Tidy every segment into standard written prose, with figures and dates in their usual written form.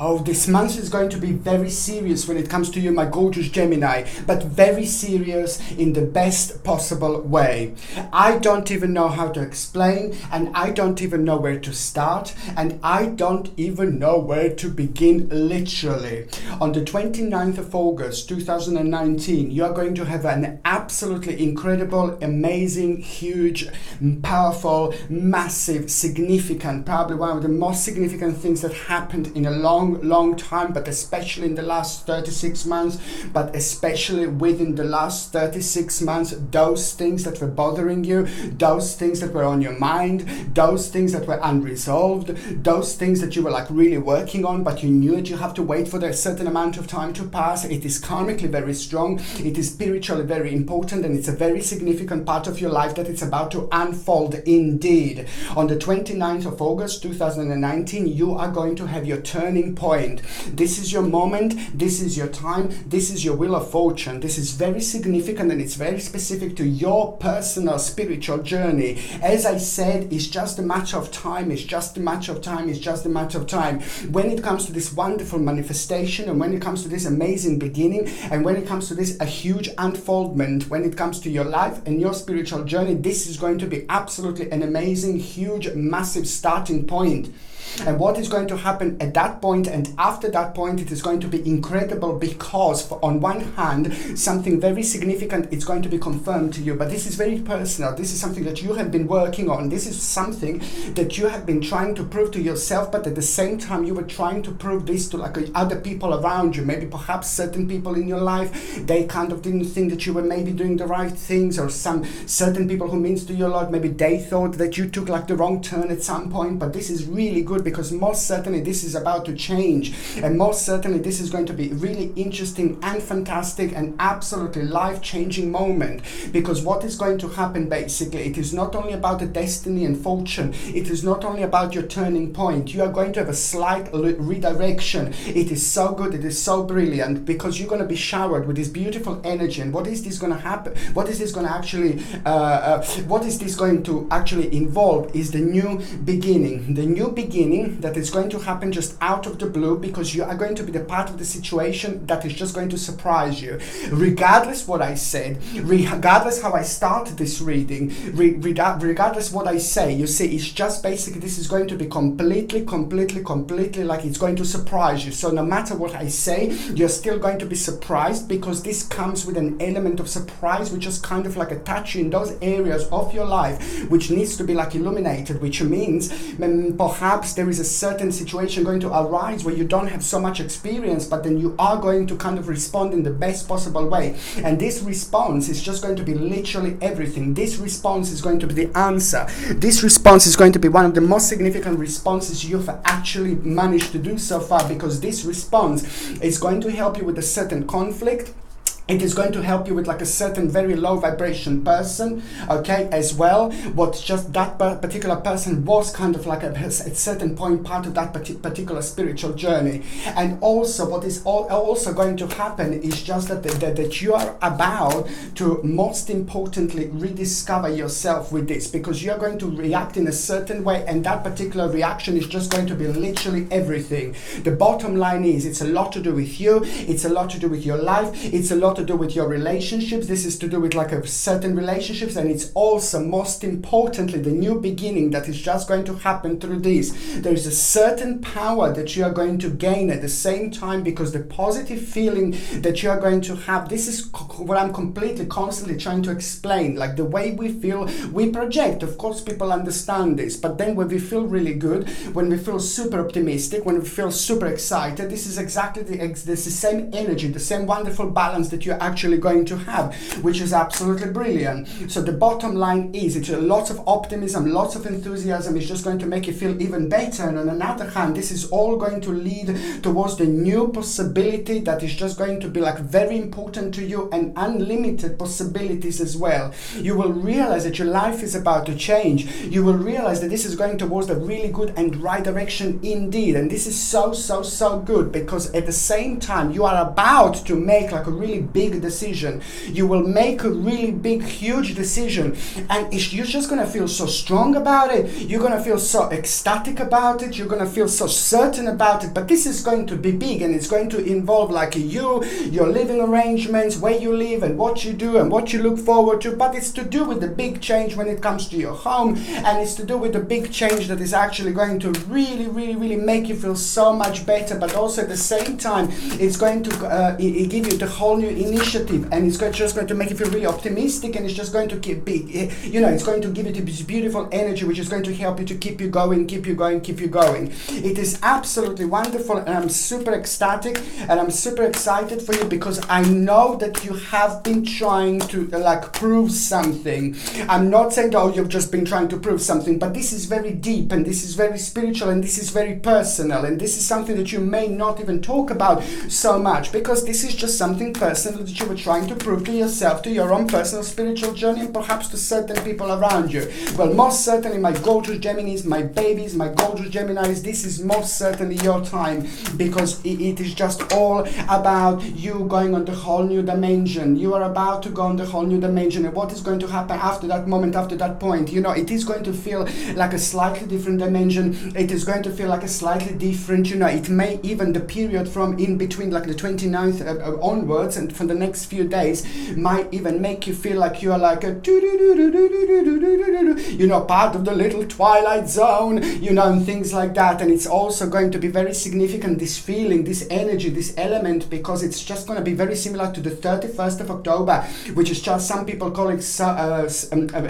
Oh, this month is going to be very serious when it comes to you, my gorgeous Gemini, but very serious in the best possible way. I don't even know how to explain, and I don't even know where to start, and I don't even know where to begin, literally. On the 29th of August 2019, you are going to have an absolutely incredible, amazing, huge, powerful, massive, significant, probably one of the most significant things that happened in a long time, but especially in the last 36 months, but especially within the last 36 months, those things that were bothering you, those things that were on your mind, those things that were unresolved, those things that you were like really working on, but you knew that you have to wait for a certain amount of time to pass. It is karmically very strong, it is spiritually very important, and it's a very significant part of your life that it's about to unfold indeed. On the 29th of August 2019, you are going to have your turning point. This is your moment, this is your time, this is your wheel of fortune. This is very significant and it's very specific to your personal spiritual journey. As I said, it's just a matter of time, it's just a matter of time, it's just a matter of time. When it comes to this wonderful manifestation, and when it comes to this amazing beginning, and when it comes to this a huge unfoldment, when it comes to your life and your spiritual journey, this is going to be absolutely an amazing, huge, massive starting point. And what is going to happen at that point and after that point, it is going to be incredible, because on one hand, something very significant is going to be confirmed to you, but this is very personal. This is something that you have been working on. This is something that you have been trying to prove to yourself, but at the same time, you were trying to prove this to like other people around you. Maybe perhaps certain people in your life, they kind of didn't think that you were maybe doing the right things, or some certain people who means to you a lot, maybe they thought that you took like the wrong turn at some point, but this is really good, because most certainly this is about to change, and most certainly this is going to be really interesting and fantastic and absolutely life-changing moment. Because what is going to happen, basically, it is not only about the destiny and fortune, it is not only about your turning point. You are going to have a slight redirection. It is so good, it is so brilliant, because you're going to be showered with this beautiful energy. And what is this going to happen? What is this going to actually what is this going to actually involve is the new beginning. The new beginning that is going to happen just out of the blue, because you are going to be the part of the situation that is just going to surprise you. Regardless what I said, regardless how I start this reading, regardless what I say, you see, it's just basically this is going to be completely like it's going to surprise you. So no matter what I say, you're still going to be surprised, because this comes with an element of surprise, which is kind of like a touch in those areas of your life which needs to be like illuminated, which means perhaps there is a certain situation going to arise where you don't have so much experience, but then you are going to kind of respond in the best possible way. And this response is just going to be literally everything. This response is going to be the answer. This response is going to be one of the most significant responses you've actually managed to do so far, because this response is going to help you with a certain conflict. It is going to help you with like a certain very low vibration person, okay, as well. What just that particular person was kind of like at a certain point part of that particular spiritual journey. And also what is also going to happen is just that you are about to, most importantly, rediscover yourself with this, because you are going to react in a certain way, and that particular reaction is just going to be literally everything. The bottom line is, it's a lot to do with you, it's a lot to do with your life, it's a lot to do with your relationships. This is to do with like a certain relationships, and it's also most importantly the new beginning that is just going to happen through this. There is a certain power that you are going to gain at the same time, because the positive feeling that you are going to have, this is what I'm constantly trying to explain. Like the way we feel, we project. Of course people understand this, but then when we feel really good, when we feel super optimistic, when we feel super excited, this is exactly the same energy, the same wonderful balance that you're actually going to have, which is absolutely brilliant. So the bottom line is, it's lots of optimism, lots of enthusiasm is just going to make you feel even better. And on another hand, this is all going to lead towards the new possibility that is just going to be like very important to you, and unlimited possibilities as well. You will realize that your life is about to change. You will realize that this is going towards the really good and right direction indeed. And this is so good, because at the same time you are about to make like a really big decision. You will make a really big, huge decision, and you're just going to feel so strong about it. You're going to feel so ecstatic about it. You're going to feel so certain about it. But this is going to be big, and it's going to involve like you, your living arrangements, where you live and what you do and what you look forward to. But it's to do with the big change when it comes to your home, and it's to do with the big change that is actually going to really, really, really make you feel so much better. But also at the same time, it's going to give you the whole new initiative, and it's just going to make you feel really optimistic, and it's just going to it's going to give you this beautiful energy which is going to help you to keep you going, keep you going, keep you going. It is absolutely wonderful, and I'm super ecstatic and I'm super excited for you, because I know that you have been trying to prove something. I'm not saying that you've just been trying to prove something, but this is very deep, and this is very spiritual, and this is very personal, and this is something that you may not even talk about so much, because this is just something personal that you were trying to prove to yourself, to your own personal spiritual journey, and perhaps to certain people around you. Well, most certainly, my gorgeous Geminis, my babies, my gorgeous Geminis, this is most certainly your time, because it is just all about you going on the whole new dimension. You are about to go on the whole new dimension, and what is going to happen after that moment, after that point, it is going to feel like a slightly different dimension. It is going to feel like a slightly different, it may even, the period from in between like the 29th onwards and for the next few days might even make you feel like you are like a part of the little twilight zone, and things like that. And it's also going to be very significant, this feeling, this energy, this element, because it's just going to be very similar to the 31st of October, which is just, some people call it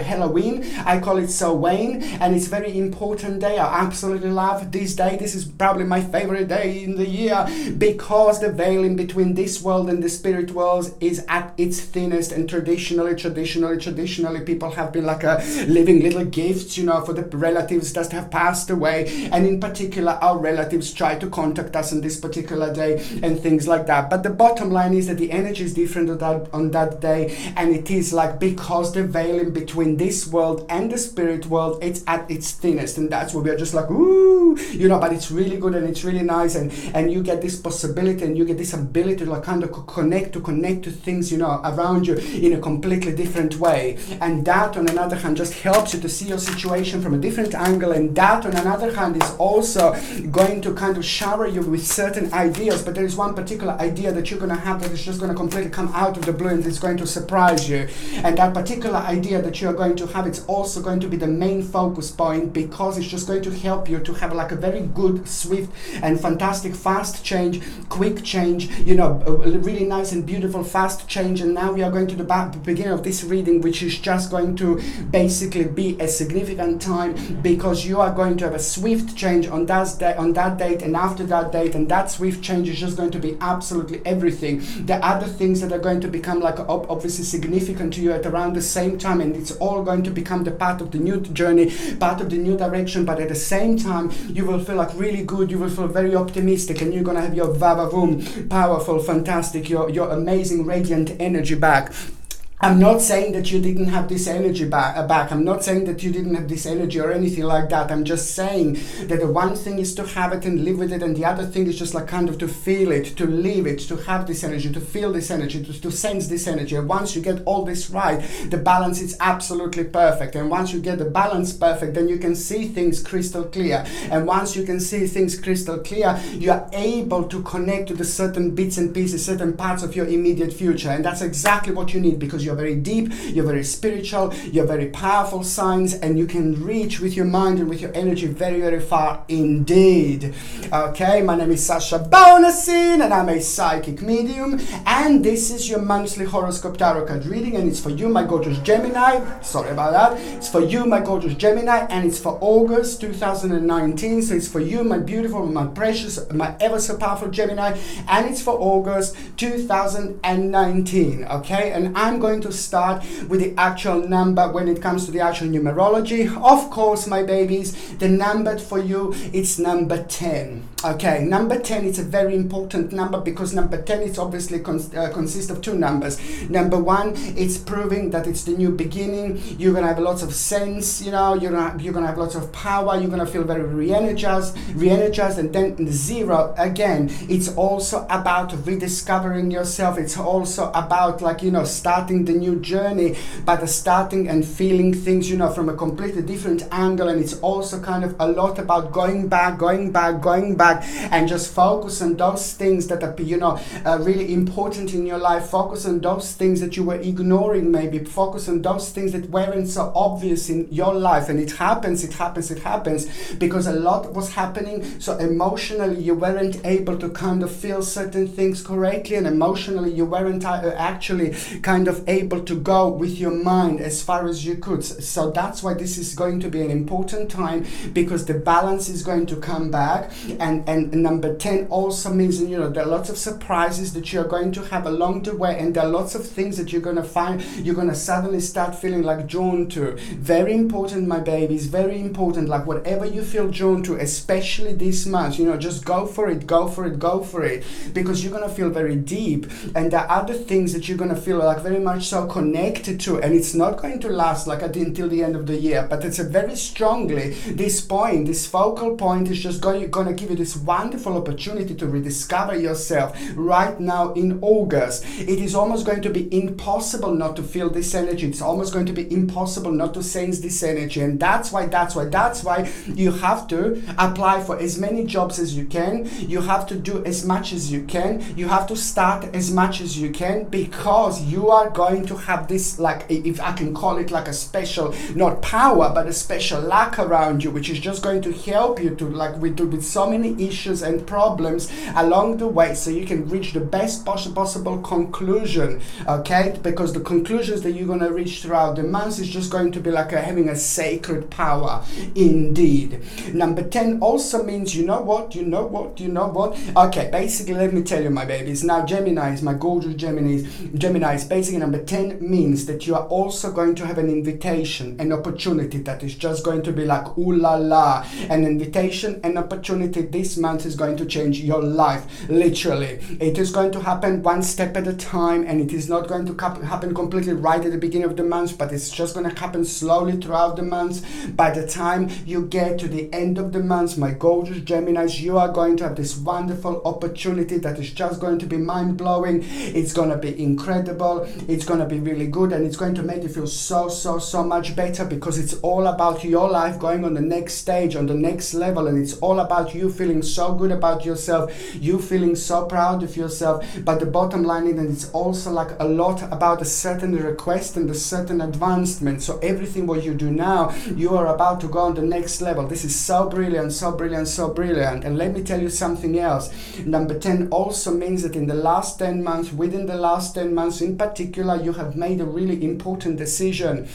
Halloween, I call it Samhain, and it's a very important day. I absolutely love this day. This is probably my favorite day in the year, because the veil in between this world and the spirit world is at its thinnest, and traditionally people have been living little gifts, for the relatives that have passed away, and in particular our relatives try to contact us on this particular day and things like that. But the bottom line is that the energy is different on that day, and it is because the veil in between this world and the spirit world, it's at its thinnest, and that's where we are just ooh, but it's really good, and it's really nice, and you get this possibility, and you get this ability to kind of connect to things around you in a completely different way. And that on another hand just helps you to see your situation from a different angle, and that on another hand is also going to kind of shower you with certain ideas. But there is one particular idea that you're going to have that is just going to completely come out of the blue, and it's going to surprise you. And that particular idea that you're going to have, it's also going to be the main focus point, because it's just going to help you to have a very good, swift and fantastic fast change, quick change, a really nice and beautiful fast change. And now we are going to the beginning of this reading, which is just going to basically be a significant time, because you are going to have a swift change on that date and after that date, and that swift change is just going to be absolutely everything. The other things that are going to become obviously significant to you at around the same time, and it's all going to become the part of the new journey, part of the new direction. But at the same time, you will feel really good, you will feel very optimistic, and you're going to have your vavavoom, powerful, fantastic, your amazing radiant energy back. I'm not saying that you didn't have this energy back. I'm not saying that you didn't have this energy or anything like that. I'm just saying that the one thing is to have it and live with it, and the other thing is just kind of to feel it, to live it, to have this energy, to feel this energy, to sense this energy. And once you get all this right, the balance is absolutely perfect. And once you get the balance perfect, then you can see things crystal clear. And once you can see things crystal clear, you are able to connect to the certain bits and pieces, certain parts of your immediate future. And that's exactly what you need, because you're very deep, you're very spiritual, you're very powerful signs, and you can reach with your mind and with your energy very, very far indeed. Okay, my name is Sasha Bonasin, and I'm a psychic medium, and this is your monthly horoscope tarot card reading, and it's for you, my gorgeous Gemini. Sorry about that. It's for you, my gorgeous Gemini, and it's for August 2019. So it's for you, my beautiful, my precious, my ever so powerful Gemini, and it's for August 2019. Okay, and I'm going to start with the actual number when it comes to the actual numerology. Of course, my babies, the number for you, it's number 10. Okay, number 10 is a very important number because number 10 is obviously consists of two numbers. Number one, it's proving that it's the new beginning. You're gonna have lots of sense, you know, you're gonna have lots of power, you're gonna feel very re-energized. And then 0, again, it's also about rediscovering yourself. It's also about, like, you know, starting the new journey, but starting and feeling things, you know, from a completely different angle. And it's also kind of a lot about going back and just focus on those things that are, you know, really important in your life. Focus on those things that you were ignoring, maybe focus on those things that weren't so obvious in your life. And it happens because a lot was happening, so emotionally you weren't able to kind of feel certain things correctly, and emotionally you weren't actually kind of able to go with your mind as far as you could. So that's why this is going to be an important time, because the balance is going to come back. And number 10 also means, you know, there are lots of surprises that you're going to have along the way, and there are lots of things that you're going to find you're going to suddenly start feeling like drawn to. Very important, my babies, very important. Like, whatever you feel drawn to, especially this month, you know, just go for it, because you're going to feel very deep. And there are other things that you're going to feel like very much so connected to, and it's not going to last like until the end of the year, but it's a very strongly, this focal point is just going to give you this wonderful opportunity to rediscover yourself right now in August. It is almost going to be impossible not to feel this energy. It's almost going to be impossible not to sense this energy. And that's why you have to apply for as many jobs as you can. You have to do as much as you can. You have to start as much as you can, because you are going to have this, like, if I can call it, like a special, not power, but a special luck around you, which is just going to help you to, like, with so many issues and problems along the way, so you can reach the best possible conclusion. Okay, because the conclusions that you're going to reach throughout the months is just going to be like having a sacred power indeed. Number 10 also means, you know what. Okay, basically, let me tell you, my babies. Now, Geminis, my gorgeous Geminis, basically number 10 means that you are also going to have an invitation, an opportunity that is just going to be like, ooh la la, an invitation, an opportunity. This month is going to change your life, literally. It is going to happen one step at a time, and it is not going to happen completely right at the beginning of the month, but it's just going to happen slowly throughout the month. By the time you get to the end of the month, my gorgeous Geminis, you are going to have this wonderful opportunity that is just going to be mind-blowing. It's going to be incredible. It's going to be really good, and it's going to make you feel so much better, because it's all about your life going on the next stage, on the next level, and it's all about you feeling so good about yourself, you feeling so proud of yourself. But the bottom line is that it's also like a lot about a certain request and a certain advancement. So everything what you do now, you are about to go on the next level. This is so brilliant. And let me tell you something else. Number 10 also means that in the last 10 months, within the last 10 months in particular, you have made a really important decision.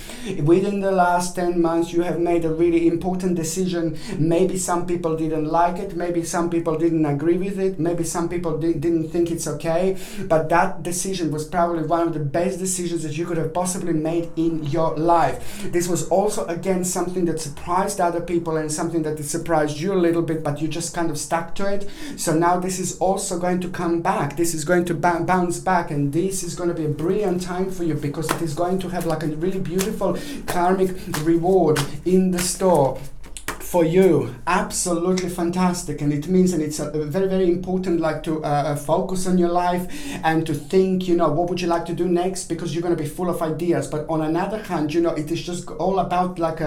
Within the last 10 months, you have made a really important decision. Maybe some people didn't like it. Maybe some people didn't agree with it. Maybe some people didn't think it's okay. But that decision was probably one of the best decisions that you could have possibly made in your life. This was also, again, something that surprised other people and something that surprised you a little bit, but you just kind of stuck to it. So now this is also going to come back. This is going to bounce back, and this is going to be a brilliant time for you, because it is going to have like a really beautiful karmic reward in the store for you. Absolutely fantastic. And it means, and it's a very important, like, to focus on your life and to think, you know, what would you like to do next, because you're going to be full of ideas. But on another hand, you know, it is just all about like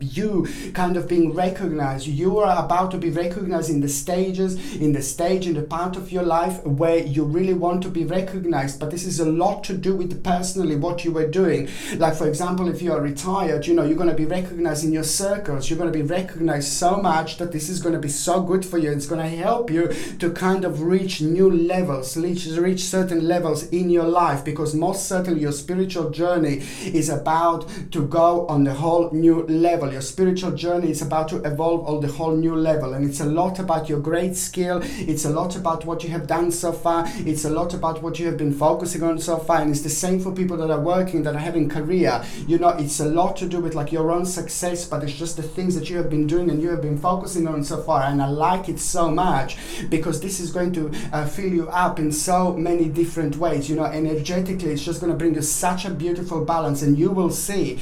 you kind of being recognized. You are about to be recognized in the stage, in the part of your life where you really want to be recognized. But this is a lot to do with personally what you were doing. Like, for example, if you are retired, you know, you're going to be recognized in your circles. You're going to be recognized so much that this is going to be so good for you. It's going to help you to kind of reach new levels, reach certain levels in your life, because most certainly your spiritual journey is about to go on the whole new level. level. Your spiritual journey is about to evolve on the whole new level, and it's a lot about your great skill. It's a lot about what you have done so far. It's a lot about what you have been focusing on so far, and it's the same for people that are working, that are having career. You know, it's a lot to do with like your own success, but it's just the things that you have been doing and you have been focusing on so far. And I like it so much because this is going to fill you up in so many different ways. You know, energetically, it's just going to bring you such a beautiful balance, and you will see,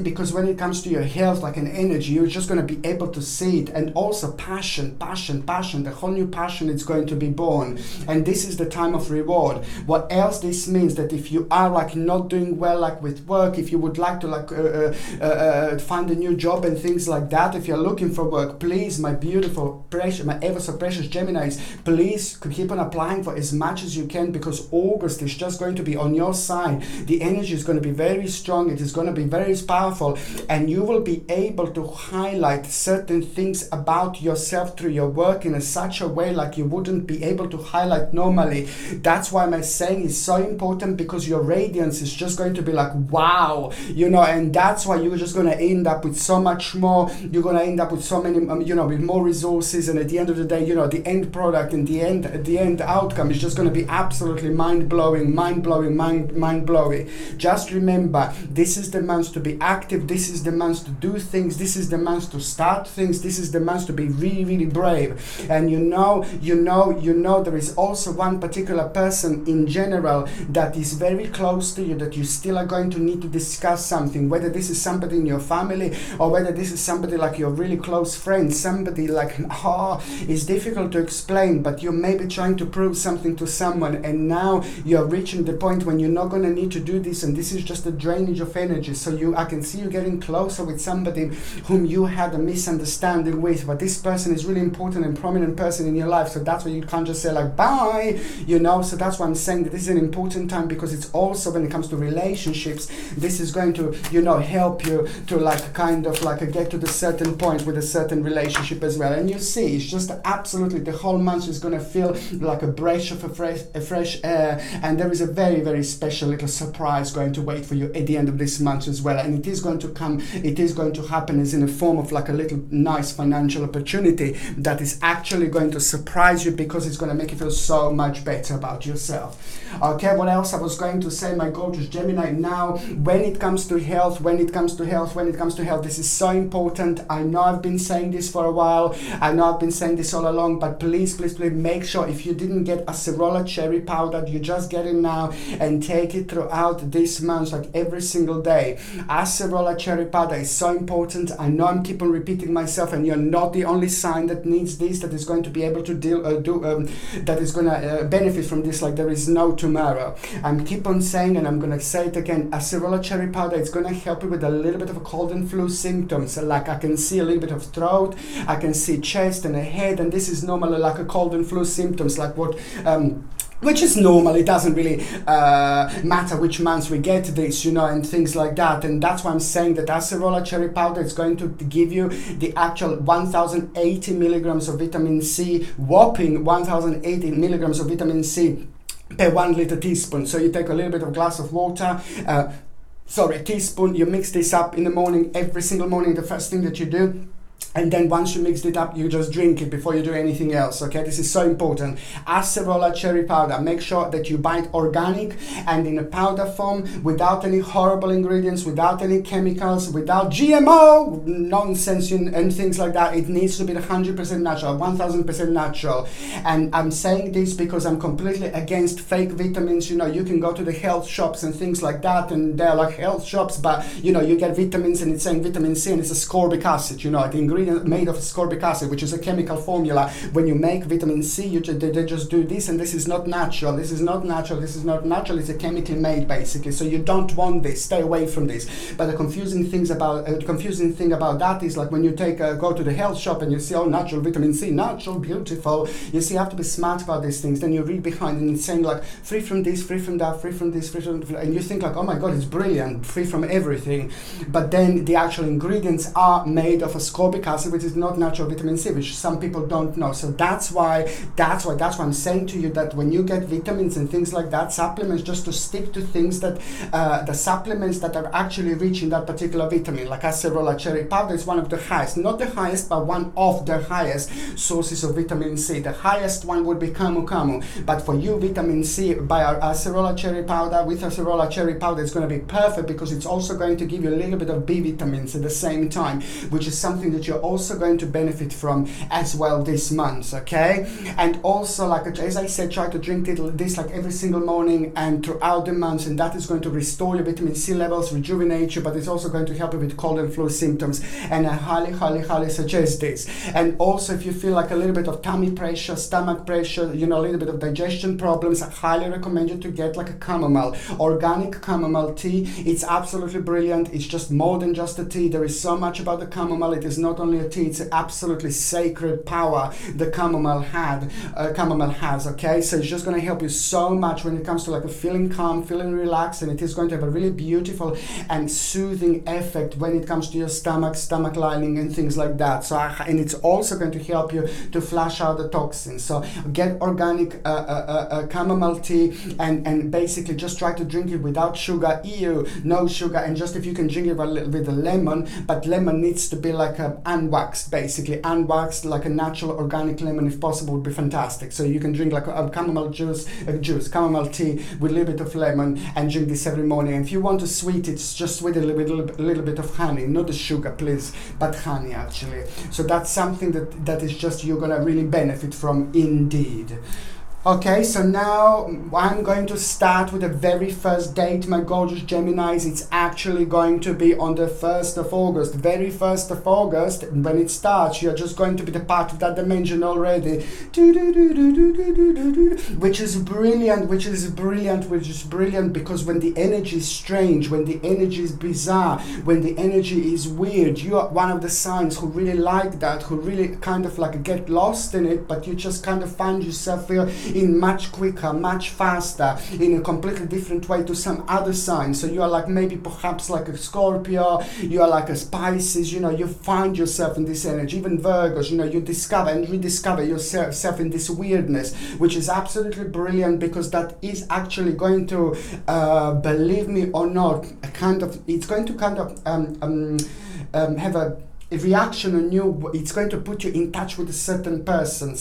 because when it comes to your health, like an energy, you're just going to be able to see it. And also passion, the whole new passion is going to be born, and this is the time of reward. What else this means, that if you are like not doing well like with work, if you would like to like find a new job and things like that, if you're looking for work, please, my beautiful precious, my ever so precious Geminis, please keep on applying for as much as you can, because August is just going to be on your side. The energy is going to be very strong, it is going to be very powerful, and you will be able to highlight certain things about yourself through your work in such a way like you wouldn't be able to highlight normally. That's why my saying is so important, because your radiance is just going to be like wow, you know, and that's why you're just going to end up with so much more. You're going to end up with so many you know, with more resources, and at the end of the day, you know, the end product and the end outcome is just going to be absolutely mind-blowing. Just remember, this is the month to be active, this is the month to do things, this is the month to start things, this is the month to be really brave. And you know, there is also one particular person in general that is very close to you, that you still are going to need to discuss something, whether this is somebody in your family or whether this is somebody like your really close friend, somebody like, it's difficult to explain, but you may be trying to prove something to someone, and now you're reaching the point when you're not going to need to do this, and this is just a drainage of energy. So I can see you getting closer with somebody whom you had a misunderstanding with, but this person is really important and prominent person in your life, so that's why you can't just say like bye, you know. So that's why I'm saying that this is an important time, because it's also, when it comes to relationships, this is going to, you know, help you to like kind of like get to the certain point with a certain relationship as well. And you see, it's just absolutely, the whole month is going to feel like a breath of a fresh air, and there is a very special little surprise going to wait for you at the end of this month as well. And it is going to come, it is going to happen as in a form of like a little nice financial opportunity that is actually going to surprise you, because it's going to make you feel so much better about yourself. Okay, what else I was going to say, my gorgeous Gemini? Now, when it comes to health, this is so important. I know I've been saying this for a while, I know I've been saying this all along, but please make sure, if you didn't get acerola cherry powder, you just get it now and take it throughout this month, like every single day. Acerola cherry powder is so important. I know I'm keep on repeating myself, and you're not the only sign that needs this, that is going to be able to that is going to benefit from this like there is no tomorrow. I'm keep on saying, and I'm going to say it again, acerola cherry powder is going to help you with a little bit of a cold and flu symptoms. Like I can see a little bit of throat, I can see chest and a head, and this is normally like a cold and flu symptoms, like what which is normal. It doesn't really matter which months we get this, you know, and things like that. And that's why I'm saying that acerola cherry powder is going to give you the actual 1080 milligrams of vitamin C, whopping 1080 milligrams of vitamin C per 1 liter teaspoon. So you take a little bit of glass of water, a teaspoon, you mix this up in the morning, every single morning, the first thing that you do. And then once you mixed it up, you just drink it before you do anything else, okay? This is so important. Acerola cherry powder, make sure that you buy it organic and in a powder form, without any horrible ingredients, without any chemicals, without GMO nonsense and things like that. It needs to be 100% natural, 1000% natural. And I'm saying this because I'm completely against fake vitamins. You know, you can go to the health shops and things like that, and they're like health shops, but you know, you get vitamins and it's saying vitamin C and it's ascorbic acid, you know, the ingredient made of ascorbic acid, which is a chemical formula. When you make vitamin C, they just do this, and this is not natural. This is not natural. This is not natural. It's a chemically made, basically. So you don't want this. Stay away from this. But the confusing thing about that is like when you go to the health shop and you see, oh, natural vitamin C, natural, beautiful. You see, you have to be smart about these things. Then you read behind and it's saying like free from this, free from that, free from this, free from, and you think like, oh my God, it's brilliant, free from everything. But then the actual ingredients are made of ascorbic acid, acid, which is not natural vitamin C, which some people don't know. So that's why I'm saying to you that when you get vitamins and things like that, supplements, just to stick to things that the supplements that are actually rich in that particular vitamin, like acerola cherry powder is one of the highest, not the highest, but one of the highest sources of vitamin C. The highest one would be camu camu, but for you, vitamin C by our acerola cherry powder, with acerola cherry powder, it's going to be perfect because it's also going to give you a little bit of B vitamins at the same time, which is something that you're also going to benefit from as well this month, okay? And also, like as I said, try to drink this like every single morning and throughout the month, and that is going to restore your vitamin C levels, rejuvenate you, but it's also going to help you with cold and flu symptoms, and I highly suggest this. And also, if you feel like a little bit of tummy pressure, stomach pressure, you know, a little bit of digestion problems, I highly recommend you to get like a chamomile, organic chamomile tea. It's absolutely brilliant. It's just more than just a tea. There is so much about the chamomile. It is not only a tea, it's absolutely sacred power the chamomile has, okay? So it's just going to help you so much when it comes to like a feeling calm, feeling relaxed, and it is going to have a really beautiful and soothing effect when it comes to your stomach lining and things like that. So and it's also going to help you to flush out the toxins. So get organic chamomile tea and basically just try to drink it without sugar, no sugar, and just if you can drink it with a lemon, but lemon needs to be like unwaxed, basically unwaxed, like a natural organic lemon if possible would be fantastic. So you can drink like a chamomile chamomile tea with a little bit of lemon and drink this every morning. And if you want to sweet it, just with a little bit of honey, not the sugar please, but honey actually. So that's something that is just you're gonna really benefit from indeed. Okay, so now I'm going to start with the very first date, my gorgeous Geminis. It's actually going to be on the 1st of August. Very 1st of August, when it starts, you're just going to be the part of that dimension already. Which is brilliant, because when the energy is strange, when the energy is bizarre, when the energy is weird, you are one of the signs who really like that, who really kind of like get lost in it, but you just kind of find yourself here in much quicker, much faster, in a completely different way to some other signs. So you are like maybe perhaps like a Scorpio, you are like a Pisces, you know, you find yourself in this energy, even Virgos, you know, you discover and rediscover yourself in this weirdness, which is absolutely brilliant because that is actually going to, believe me or not, it's going to kind of have a reaction on you. It's going to put you in touch with a certain person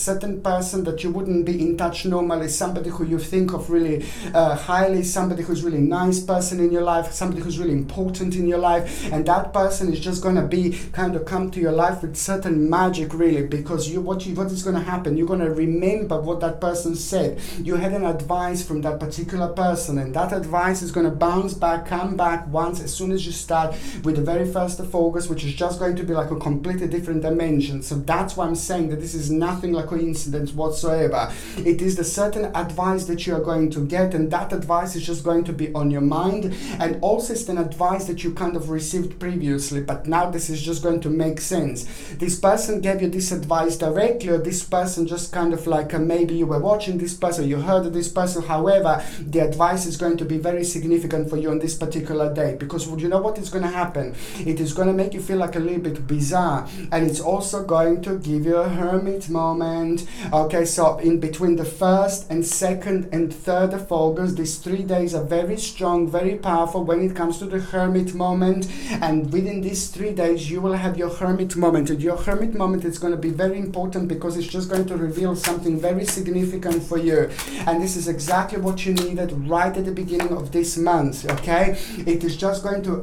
that you wouldn't be in touch normally, somebody who you think of really highly, somebody who's really nice person in your life, somebody who's really important in your life, and that person is just going to be kind of come to your life with certain magic really, because what is going to happen, you're going to remember what that person said. You had an advice from that particular person, and that advice is going to bounce back, come back once as soon as you start with the very 1st of August, which is just going to be like a completely different dimension. So that's why I'm saying that this is nothing like coincidence whatsoever. It is the certain advice that you are going to get, and that advice is just going to be on your mind, and also it's an advice that you kind of received previously, but now this is just going to make sense. This person gave you this advice directly, or this person just kind of like maybe you were watching this person, you heard of this person, however the advice is going to be very significant for you on this particular day, because you know what is going to happen? It is going to make you feel like a little bit bizarre, and it's also going to give you a hermit moment. Okay, so in between the 1st and 2nd and 3rd of August, these 3 days are very strong, very powerful when it comes to the hermit moment, and within these 3 days you will have your hermit moment, and your hermit moment is going to be very important because it's just going to reveal something very significant for you, and this is exactly what you needed right at the beginning of this month. Okay, it is just going to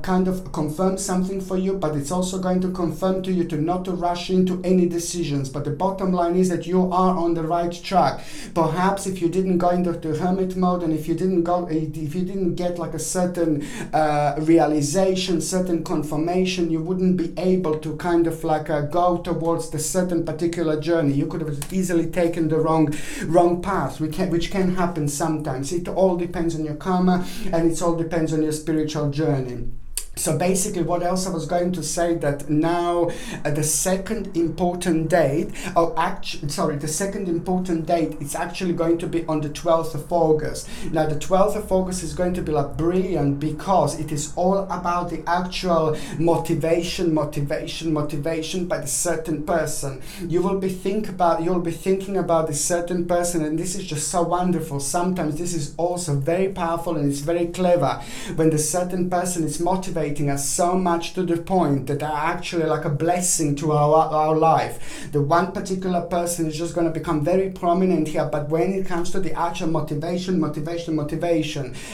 kind of confirm something for you, but it's also going to confirm to you to not to rush into any decisions. But the bottom line is that you are on the right track. Perhaps if you didn't go into the hermit mode, and if you didn't get like a certain realization, certain confirmation, you wouldn't be able to kind of like go towards the certain particular journey. You could have easily taken the wrong path, which can happen sometimes. It all depends on your karma, and it all depends on your spiritual journey. So basically, what else I was going to say, that now the second important date, the second important date, it's actually going to be on the 12th of August. Now the 12th of August is going to be like brilliant, because it is all about the actual motivation by the certain person. You will be thinking about this certain person, and this is just so wonderful. Sometimes this is also very powerful, and it's very clever when the certain person is motivating us so much to the point that they're actually like a blessing to our life. The one particular person is just going to become very prominent here, but when it comes to the actual motivation,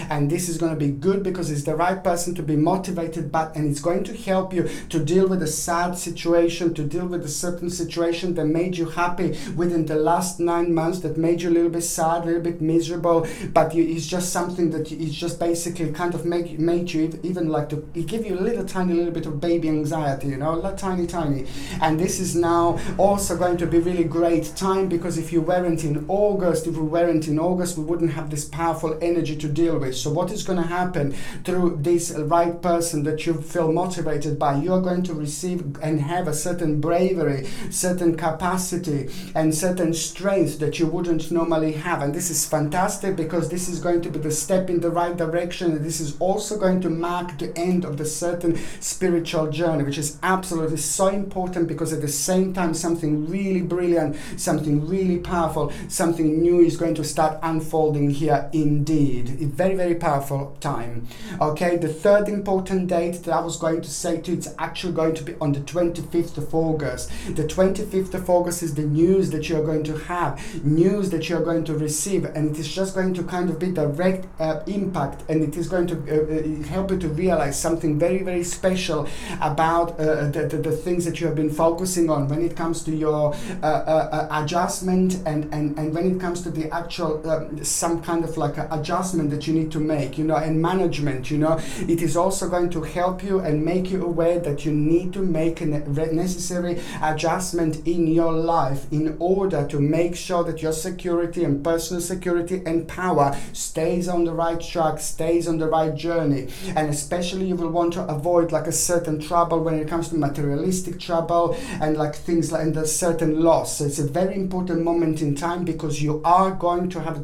and this is going to be good because it's the right person to be motivated by, and it's going to help you to deal with a sad situation, to deal with a certain situation that made you happy within the last 9 months, that made you a little bit sad, a little bit miserable, but it's just something that it's just basically kind of made you even like to give you a little bit of baby anxiety, like tiny. And this is now also going to be really great time, because if we weren't in August, we wouldn't have this powerful energy to deal with. So what is going to happen through this right person that you feel motivated by? You are going to receive and have a certain bravery, certain capacity, and certain strength that you wouldn't normally have. And this is fantastic, because this is going to be the step in the right direction, and this is also going to mark the end of the certain spiritual journey, which is absolutely so important, because at the same time something really brilliant, something really powerful, something new is going to start unfolding here indeed. A very, very powerful time. Okay, the third important date that I was going to say to you, it's actually going to be on the 25th of August. The 25th of August is the news that you're going to have, news that you're going to receive, and it is just going to kind of be direct impact, and it is going to help you to realize something very, very special about the things that you have been focusing on when it comes to your adjustment, and when it comes to the actual some kind of like adjustment that you need to make, and management. It is also going to help you and make you aware that you need to make a necessary adjustment in your life in order to make sure that your security and personal security and power stays on the right track, stays on the right journey. And especially you will want to avoid like a certain trouble when it comes to materialistic trouble and like things like a certain loss. So it's a very important moment in time, because you are going to have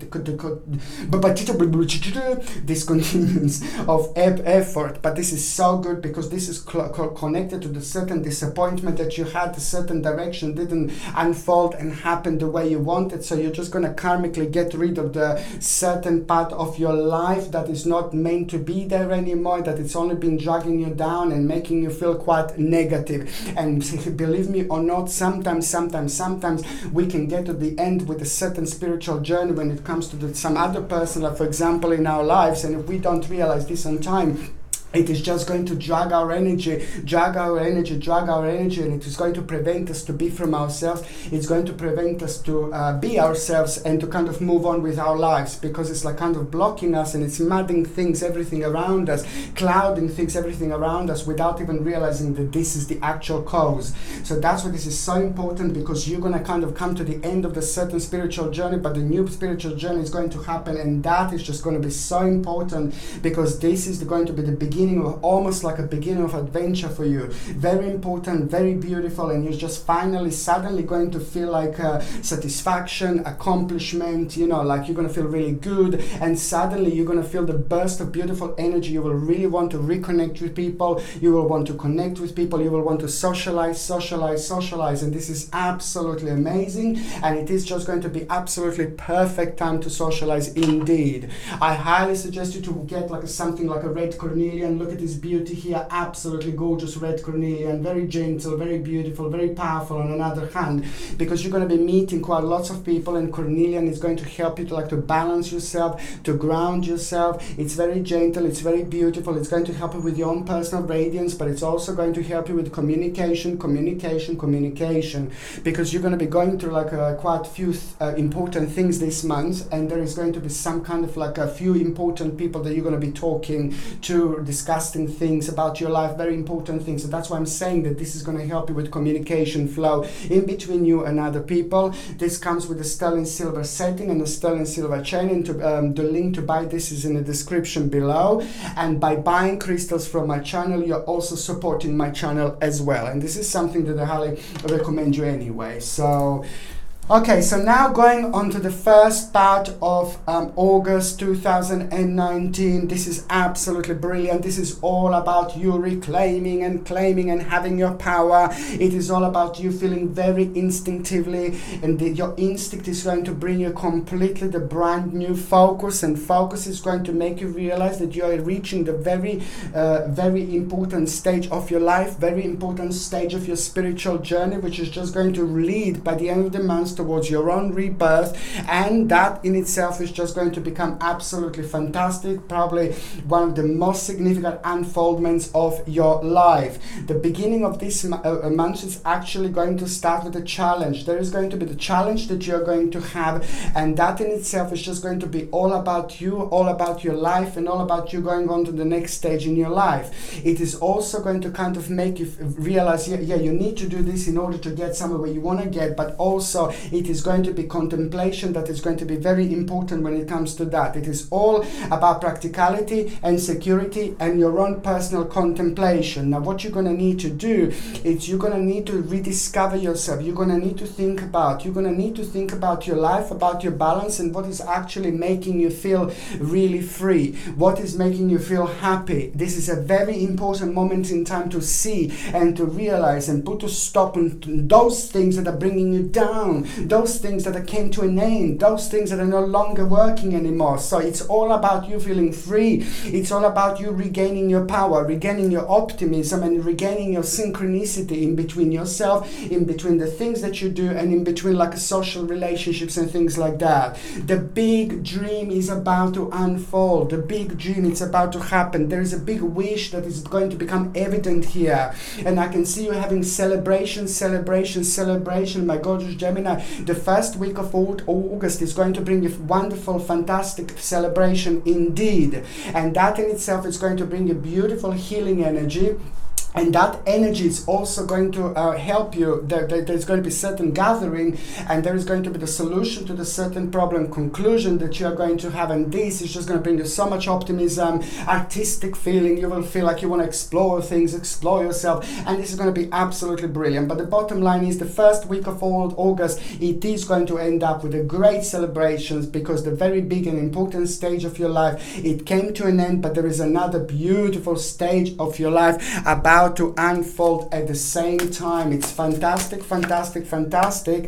this continuance of effort. But this is so good, because this is connected to the certain disappointment that you had, the certain direction didn't unfold and happen the way you wanted. So you're just going to karmically get rid of the certain part of your life that is not meant to be there anymore, that it's only been dragging you down and making you feel quite negative. And believe me or not, sometimes we can get to the end with a certain spiritual journey when it comes to some other person, like for example in our lives, and if we don't realize this on time, it is just going to drag our energy, and it is going to prevent us to be from ourselves. It's going to prevent us to be ourselves and to kind of move on with our lives, because it's like kind of blocking us, and it's mudding things, everything around us, clouding things, everything around us, without even realizing that this is the actual cause. So that's why this is so important, because you're going to kind of come to the end of the certain spiritual journey, but the new spiritual journey is going to happen, and that is just going to be so important, because this is going to be the beginning of almost like a beginning of adventure for you. Very important, very beautiful, and you're just finally suddenly going to feel like satisfaction, accomplishment, like you're going to feel really good, and suddenly you're going to feel the burst of beautiful energy. You will really want to reconnect with people, you will want to connect with people, you will want to socialize, and this is absolutely amazing, and it is just going to be absolutely perfect time to socialize indeed. I highly suggest you to get like something like a red cornelian. Look at this beauty here, absolutely gorgeous red cornelian, very gentle, very beautiful, very powerful on another hand, because you're going to be meeting quite lots of people, and cornelian is going to help you to balance yourself, to ground yourself. It's very gentle, it's very beautiful, it's going to help you with your own personal radiance, but it's also going to help you with communication, because you're going to be going through like quite few important things this month, and there is going to be some kind of like a few important people that you're going to be talking to disgusting things about your life, very important things. So that's why I'm saying that this is going to help you with communication flow in between you and other people. This comes with a sterling silver setting and a sterling silver chain, and the link to buy this is in the description below. And by buying crystals from my channel, you're also supporting my channel as well, and this is something that I highly recommend you anyway. So okay, so now going on to the first part of August 2019. This is absolutely brilliant. This is all about you reclaiming and claiming and having your power. It is all about you feeling very instinctively, and your instinct is going to bring you completely the brand new focus, and focus is going to make you realize that you are reaching the very important stage of your life, very important stage of your spiritual journey, which is just going to lead by the end of the month towards your own rebirth, and that in itself is just going to become absolutely fantastic, probably one of the most significant unfoldments of your life. The beginning of this month is actually going to start with a challenge. There is going to be the challenge that you're going to have, and that in itself is just going to be all about you, all about your life, and all about you going on to the next stage in your life. It is also going to kind of make you realize, yeah, you need to do this in order to get somewhere where you want to get, but also it is going to be contemplation that is going to be very important when it comes to that. It is all about practicality and security and your own personal contemplation. Now what you're going to need to do is you're going to need to rediscover yourself. You're going to need to think about your life, about your balance, and what is actually making you feel really free, what is making you feel happy. This is a very important moment in time to see and to realize and put a stop on those things that are bringing you down, those things that came to an end, those things that are no longer working anymore. So it's all about you feeling free. It's all about you regaining your power, regaining your optimism, and regaining your synchronicity in between yourself, in between the things that you do, and in between like social relationships and things like that. The big dream is about to unfold. The big dream, it's about to happen. There is a big wish that is going to become evident here, and I can see you having celebration. My gorgeous Gemini. The first week of August is going to bring you wonderful, fantastic celebration indeed, and that in itself is going to bring you beautiful healing energy. And that energy is also going to help you. There's going to be certain gathering, and there is going to be the solution to the certain problem conclusion that you are going to have. And this is just going to bring you so much optimism, artistic feeling. You will feel like you want to explore things, explore yourself. And this is going to be absolutely brilliant. But the bottom line is the first week of August, it is going to end up with a great celebrations, because the very big and important stage of your life, it came to an end, but there is another beautiful stage of your life about to unfold at the same time. It's fantastic.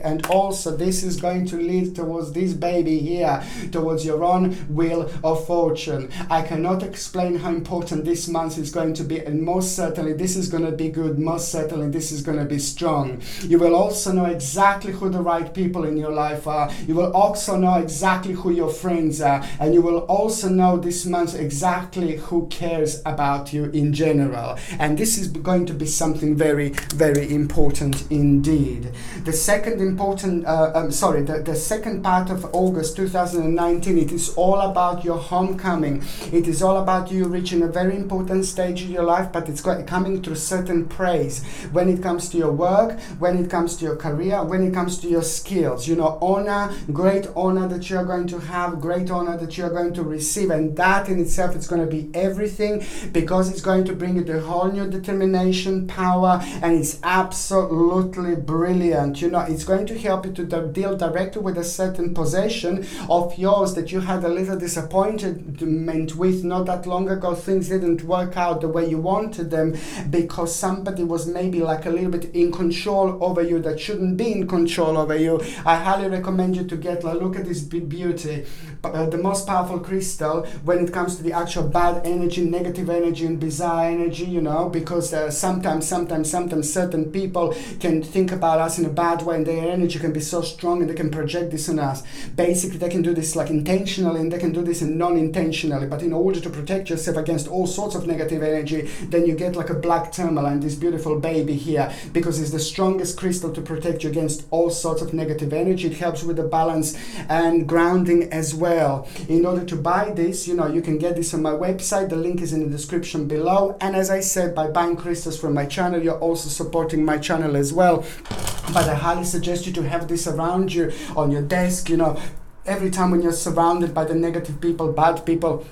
And also this is going to lead towards this baby here, towards your own wheel of fortune. I cannot explain how important this month is going to be, and most certainly this is going to be good. Most certainly this is going to be strong. You will also know exactly who the right people in your life are. You will also know exactly who your friends are, and you will also know this month exactly who cares about you in general. And this is going to be something very, very important indeed. The second the second part of August 2019, it is all about your homecoming. It is all about you reaching a very important stage in your life, but it's coming through certain praise when it comes to your work, when it comes to your career, when it comes to your skills. You know, honor, great honor that you're going to have, great honor that you're going to receive, and that in itself is going to be everything, because it's going to bring you the whole new determination, power, and it's absolutely brilliant. You know, it's going to help you to deal directly with a certain possession of yours that you had a little disappointment with not that long ago. Things didn't work out the way you wanted them, because somebody was maybe like a little bit in control over you that shouldn't be in control over you. I highly recommend you to get a look at this beauty. The most powerful crystal when it comes to the actual bad energy, negative energy, and bizarre energy, you know, because because sometimes certain people can think about us in a bad way, and their energy can be so strong and they can project this on us. Basically, they can do this like intentionally and they can do this non-intentionally. But in order to protect yourself against all sorts of negative energy, then you get like a black tourmaline, this beautiful baby here, because it's the strongest crystal to protect you against all sorts of negative energy. It helps with the balance and grounding as well. In order to buy this, you can get this on my website. The link is in the description below. And as I said, by buying crystals from my channel, you're also supporting my channel as well. But I highly suggest you to have this around you on your desk, every time when you're surrounded by the negative people, bad people,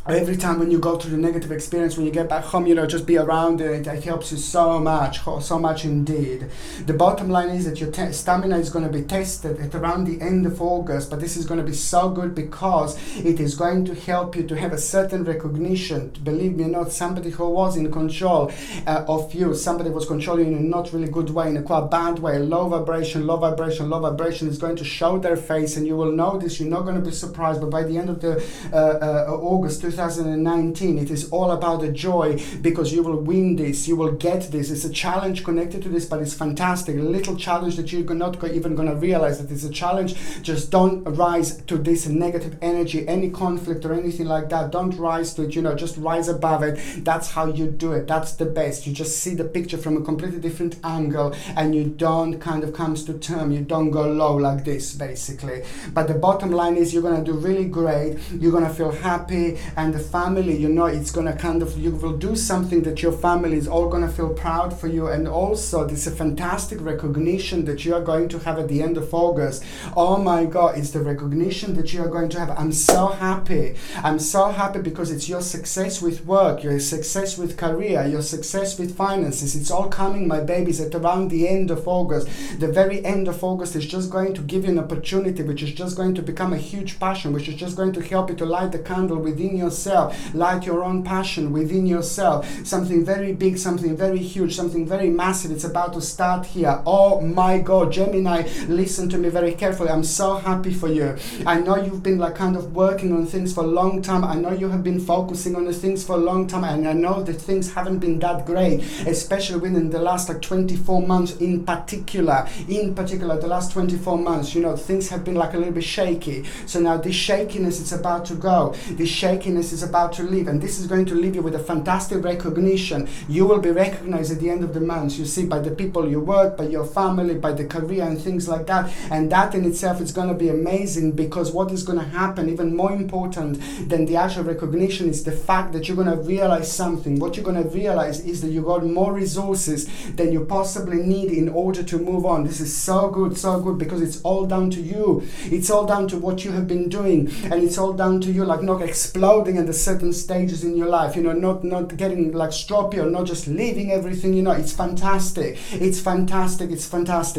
every time when you go through the negative experience, when you get back home, just be around it. It helps you so much indeed. The bottom line is that your stamina is going to be tested at around the end of August, but this is going to be so good because it is going to help you to have a certain recognition. Believe me, not somebody who was in control of you. Somebody was controlling you in a not really good way, in a quite bad way. Low vibration is going to show their face, and you will know this. You're not going to be surprised, but by the end of the August 2019, it is all about the joy, because you will win this, you will get this. It's a challenge connected to this, but it's fantastic. A little challenge that you're not even going to realize that it's a challenge. Just don't rise to this negative energy, any conflict or anything like that. Don't rise to it, just rise above it. That's how you do it. That's the best. You just see the picture from a completely different angle, and you don't kind of come to term. You don't go low like this, basically. But the bottom line is you're going to do really great. You're going to feel happy, and the family, it's going to you will do something that your family is all going to feel proud for you. And also, this is a fantastic recognition that you are going to have at the end of August. Oh my God, it's the recognition that you are going to have. I'm so happy because it's your success with work, your success with career, your success with finances. It's all coming, my babies, at around the end of August. The very end of August is just going to give you an opportunity, which is just going to become a huge passion, which is just going to help you to light the candle within yourself, light your own passion within yourself. Something very big, something very huge, something very massive. It's about to start here. Oh my God, Gemini, listen to me very carefully. I'm so happy for you. I know you've been kind of working on things for a long time. I know you have been focusing on the things for a long time, and I know that things haven't been that great, especially within the last 24 months in particular, the last 24 months, things have been a little bit shaky. So now this shakiness is about to go. This shakiness is about to leave, and this is going to leave you with a fantastic recognition. You will be recognized at the end of the month, you see, by the people you work, by your family, by the career and things like that. And that in itself is going to be amazing, because what is going to happen, even more important than the actual recognition, is the fact that you're going to realize something. What you're going to realize is that you got more resources than you possibly need in order to move on. This is so good, because it's all down to you. It's all down to what you have been doing, and it's all down to you not exploding at the certain stages in your life, not getting stroppy, or not just leaving everything. It's fantastic.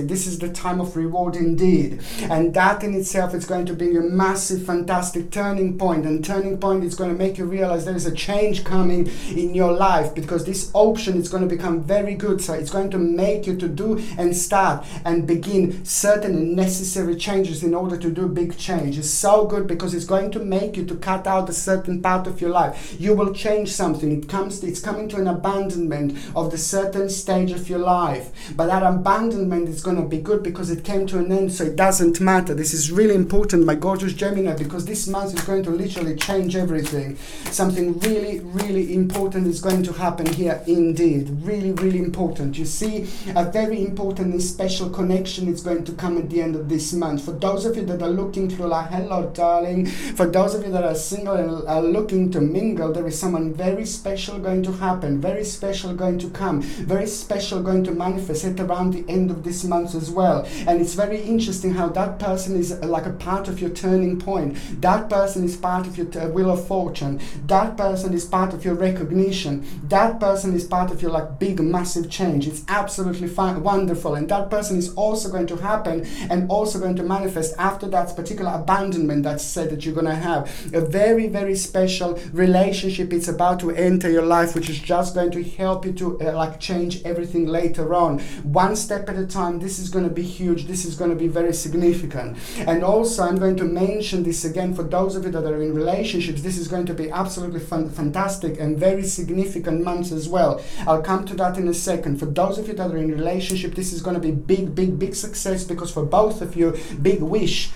This is the time of reward indeed, and that in itself is going to be a massive, fantastic turning point. And turning point is going to make you realize there is a change coming in your life, because this option is going to become very good. So it's going to make you to do and start and begin certain and necessary changes in order to do big change. It's so good because it's going to make you to cut out a certain part of your life. You will change something. It's coming to an abandonment of the certain stage of your life. But that abandonment is going to be good because it came to an end, so it doesn't matter. This is really important, my gorgeous Gemini, because this month is going to literally change everything. Something really, really important is going to happen here indeed. Really, really important. You see, a very important and special connection is going to come at the end of this month. For those of you that are looking through hello darling, for those of you that are single and are looking to mingle, there is someone very special going to happen, very special going to come, very special going to manifest at around the end of this month as well. And it's very interesting how that person is like a part of your turning point. That person is part of your wheel of fortune. That person is part of your recognition. That person is part of your big massive change. It's absolutely fine, wonderful. And that person is also going to happen and also going to manifest after that particular abandonment that's said that you're going to have. A very, very special special relationship it's about to enter your life, which is just going to help you to change everything later on. One step at a time. This is going to be huge. This is going to be very significant. And also, I'm going to mention this again for those of you that are in relationships. This is going to be absolutely fantastic and very significant months as well. I'll come to that in a second. For those of you that are in relationship, this is going to be big success, because for both of you, big wish,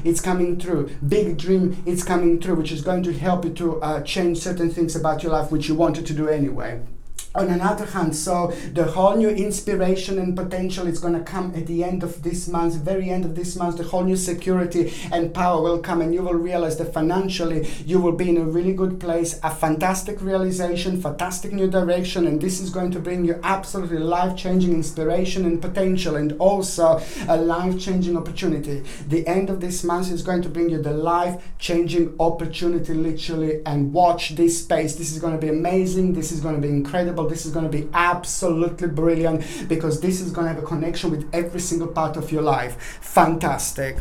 it's coming through. Big dream, it's coming through, which is going to help you to change certain things about your life which you wanted to do anyway. On another hand, so the whole new inspiration and potential is going to come at the end of this month, very end of this month. The whole new security and power will come, and you will realize that financially you will be in a really good place, a fantastic realization, fantastic new direction, and this is going to bring you absolutely life-changing inspiration and potential, and also a life-changing opportunity. The end of this month is going to bring you the life-changing opportunity, literally, and watch this space. This is going to be amazing. This is going to be incredible. This is going to be absolutely brilliant, because this is going to have a connection with every single part of your life. Fantastic.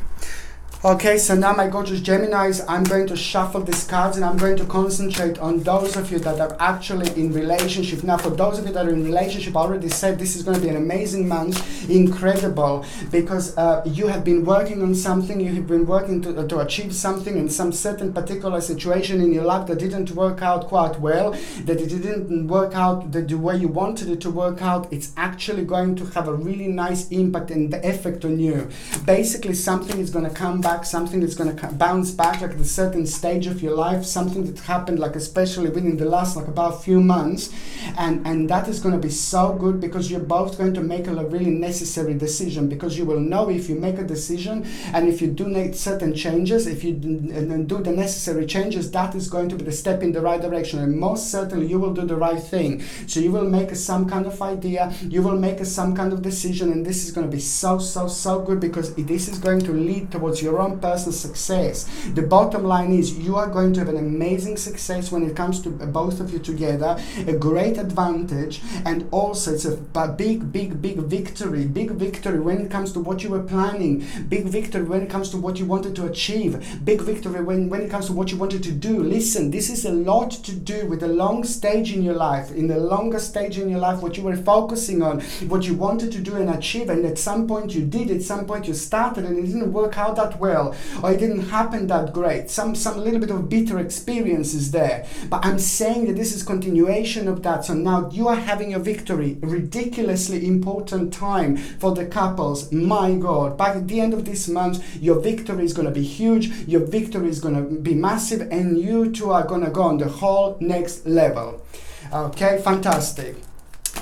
Okay, so now my gorgeous Geminis, I'm going to shuffle these cards, and I'm going to concentrate on those of you that are actually in relationship. Now, for those of you that are in relationship, I already said this is going to be an amazing month, incredible, because you have been working on something, you have been working to achieve something in some certain particular situation in your life that didn't work out quite well, that it didn't work out the way you wanted it to work out. It's actually going to have a really nice impact and the effect on you. Basically, something is going to come back, something that's going to bounce back, like at a certain stage of your life, something that happened like especially within the last about few months, and that is going to be so good, because you're both going to make a really necessary decision, because you will know if you make a decision and if you do make certain changes, if you do the necessary changes, that is going to be the step in the right direction, and most certainly you will do the right thing. So you will make some kind of idea, you will make some kind of decision, and this is going to be so good, because this is going to lead towards your own personal success. The bottom line is you are going to have an amazing success when it comes to both of you together, a great advantage, and also it's a big victory, when it comes to what you were planning, big victory when it comes to what you wanted to achieve, big victory when it comes to what you wanted to do. Listen, this is a lot to do with a long stage in your life, in the longer stage in your life, what you were focusing on, what you wanted to do and achieve, and at some point you did, at some point you started and it didn't work out that well, or it didn't happen that great. Some little bit of bitter experiences there. But I'm saying that this is continuation of that. So now you are having a victory. Ridiculously important time for the couples. My God. By the end of this month, your victory is going to be huge. Your victory is going to be massive. And you two are going to go on the whole next level. Okay, fantastic.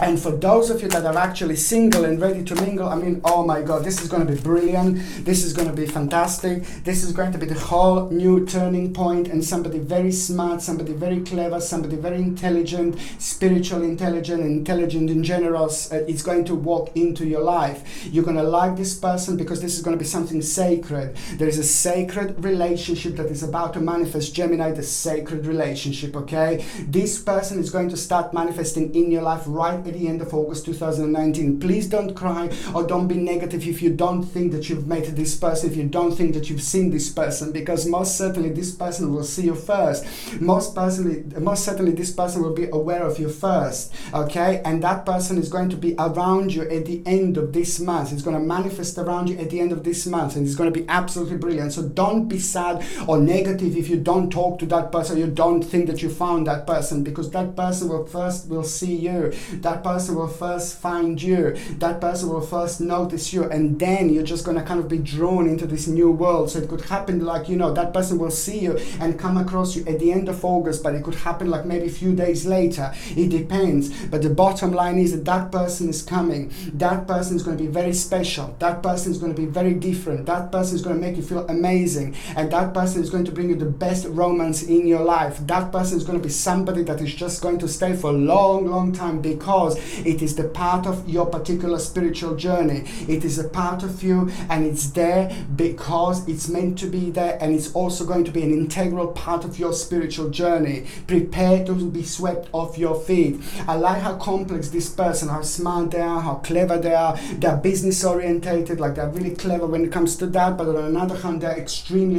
And for those of you that are actually single and ready to mingle, I mean, oh my God, this is going to be brilliant. This is going to be fantastic. This is going to be the whole new turning point, and somebody very smart, somebody very clever, somebody very intelligent, spiritually intelligent, intelligent in general, is going to walk into your life. You're going to like this person, because this is going to be something sacred. There is a sacred relationship that is about to manifest, Gemini, the sacred relationship, okay? This person is going to start manifesting in your life right at the end of August 2019. Please don't cry or don't be negative if you don't think that you've met this person, if you don't think that you've seen this person, because most certainly this person will see you first. Most certainly this person will be aware of you first, okay? And that person is going to be around you at the end of this month. It's going to manifest around you at the end of this month, and it's going to be absolutely brilliant. So don't be sad or negative if you don't talk to that person, you don't think that you found that person, because that person will see you. That person will first find you. That person will first notice you, and then you're just going to kind of be drawn into this new world. So it could happen like, you know, that person will see you and come across you at the end of August, but it could happen like maybe a few days later. It depends. But the bottom line is that that person is coming. That person is going to be very special. That person is going to be very different. That person is going to make you feel amazing. And that person is going to bring you the best romance in your life. That person is going to be somebody that is just going to stay for a long time, because because it is the part of your particular spiritual journey. It is a part of you, and it's there because it's meant to be there, and it's also going to be an integral part of your spiritual journey. Prepare to be swept off your feet. I like how complex this person, how smart they are, how clever they are. They're business orientated, like they're really clever when it comes to that, but on another hand they're extremely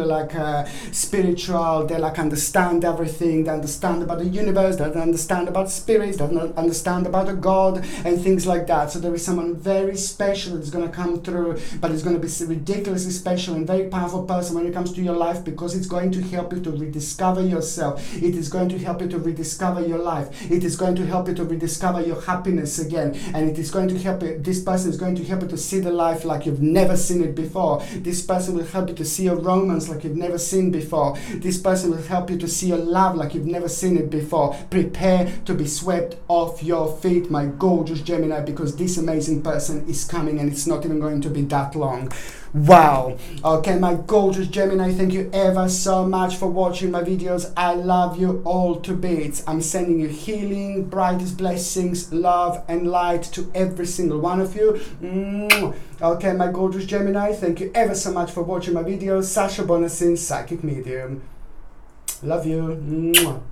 like spiritual. They like understand everything. They understand about the universe, they understand about spirits, they understand about a god and things like that. So there is someone very special that's going to come through, but it's going to be ridiculously special and very powerful person when it comes to your life, because it's going to help you to rediscover yourself. It is going to help you to rediscover your life. It is going to help you to rediscover your happiness again, and it is going to help you. This person is going to help you to see the life like you've never seen it before. This person will help you to see your romance like you've never seen before. This person will help you to see your love like you've never seen it before. Prepare to be swept off your feet, my gorgeous Gemini, because this amazing person is coming, and it's not even going to be that long. Wow. Okay, my gorgeous Gemini, thank you ever so much for watching my videos. I love you all to bits. I'm sending you healing, brightest blessings, love and light to every single one of you. Okay, my gorgeous Gemini, thank you ever so much for watching my videos. Sasha Bonasin, Psychic Medium. Love you.